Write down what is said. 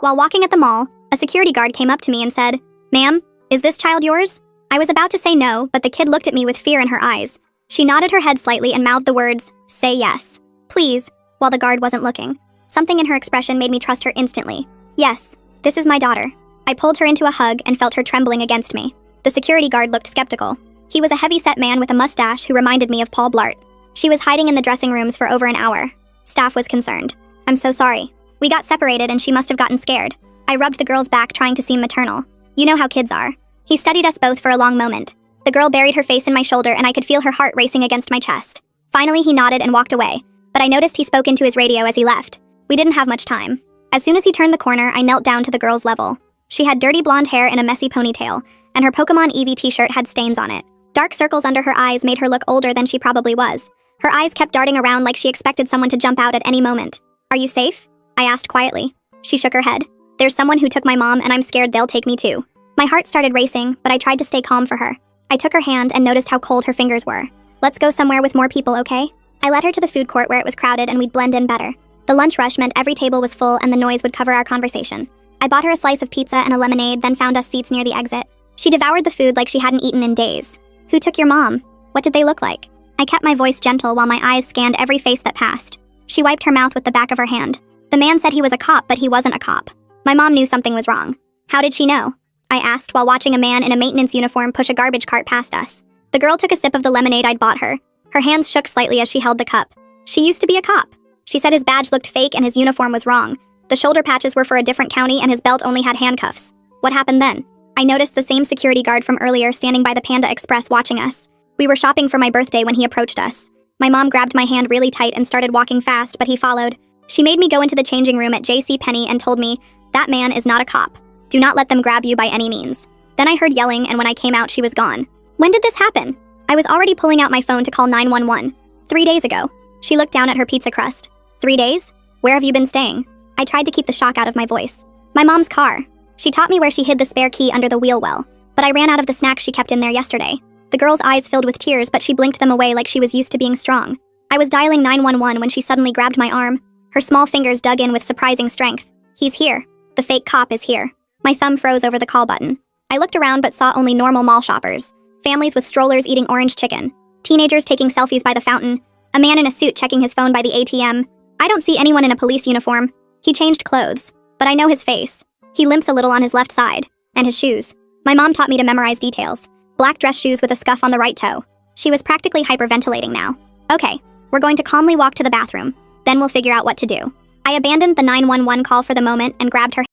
While walking at the mall, a security guard came up to me and said, "Ma'am, is this child yours?" I was about to say no, but the kid looked at me with fear in her eyes. She nodded her head slightly and mouthed the words, "Say yes, please," while the guard wasn't looking. Something in her expression made me trust her instantly. "Yes, this is my daughter." I pulled her into a hug and felt her trembling against me. The security guard looked skeptical. He was a heavy-set man with a mustache who reminded me of Paul Blart. She was hiding in the dressing rooms for over an hour. Staff was concerned. "I'm so sorry. We got separated and she must have gotten scared." I rubbed the girl's back trying to seem maternal. You know how kids are. He studied us both for a long moment. The girl buried her face in my shoulder and I could feel her heart racing against my chest. Finally, he nodded and walked away, but I noticed he spoke into his radio as he left. We didn't have much time. As soon as he turned the corner, I knelt down to the girl's level. She had dirty blonde hair and a messy ponytail, and her Pokemon Eevee t-shirt had stains on it. Dark circles under her eyes made her look older than she probably was. Her eyes kept darting around like she expected someone to jump out at any moment. "Are you safe?" I asked quietly. She shook her head. "There's someone who took my mom and I'm scared they'll take me too." My heart started racing, but I tried to stay calm for her. I took her hand and noticed how cold her fingers were. "Let's go somewhere with more people, okay?" I led her to the food court where it was crowded and we'd blend in better. The lunch rush meant every table was full and the noise would cover our conversation. I bought her a slice of pizza and a lemonade, then found us seats near the exit. She devoured the food like she hadn't eaten in days. "Who took your mom? What did they look like?" I kept my voice gentle while my eyes scanned every face that passed. She wiped her mouth with the back of her hand. "The man said he was a cop, but he wasn't a cop." My mom knew something was wrong. "How did she know?" I asked while watching a man in a maintenance uniform push a garbage cart past us. The girl took a sip of the lemonade I'd bought her. Her hands shook slightly as she held the cup. "She used to be a cop." She said his badge looked fake and his uniform was wrong. The shoulder patches were for a different county and his belt only had handcuffs. "What happened then?" I noticed the same security guard from earlier standing by the Panda Express watching us. We were shopping for my birthday when he approached us. My mom grabbed my hand really tight and started walking fast, but he followed. She made me go into the changing room at JCPenney and told me, "That man is not a cop. Do not let them grab you by any means." Then I heard yelling, and when I came out, she was gone. "When did this happen?" I was already pulling out my phone to call 911. 3 days ago." She looked down at her pizza crust. 3 days? Where have you been staying?" I tried to keep the shock out of my voice. "My mom's car. She taught me where she hid the spare key under the wheel well, but I ran out of the snacks she kept in there yesterday." The girl's eyes filled with tears, but she blinked them away like she was used to being strong. I was dialing 911 when she suddenly grabbed my arm. Her small fingers dug in with surprising strength. "He's here. The fake cop is here." My thumb froze over the call button. I looked around but saw only normal mall shoppers. Families with strollers eating orange chicken. Teenagers taking selfies by the fountain. A man in a suit checking his phone by the ATM. I don't see anyone in a police uniform. He changed clothes, but I know his face. He limps a little on his left side. And his shoes. My mom taught me to memorize details. Black dress shoes with a scuff on the right toe. She was practically hyperventilating now. "Okay, we're going to calmly walk to the bathroom. Then we'll figure out what to do." I abandoned the 911 call for the moment and grabbed her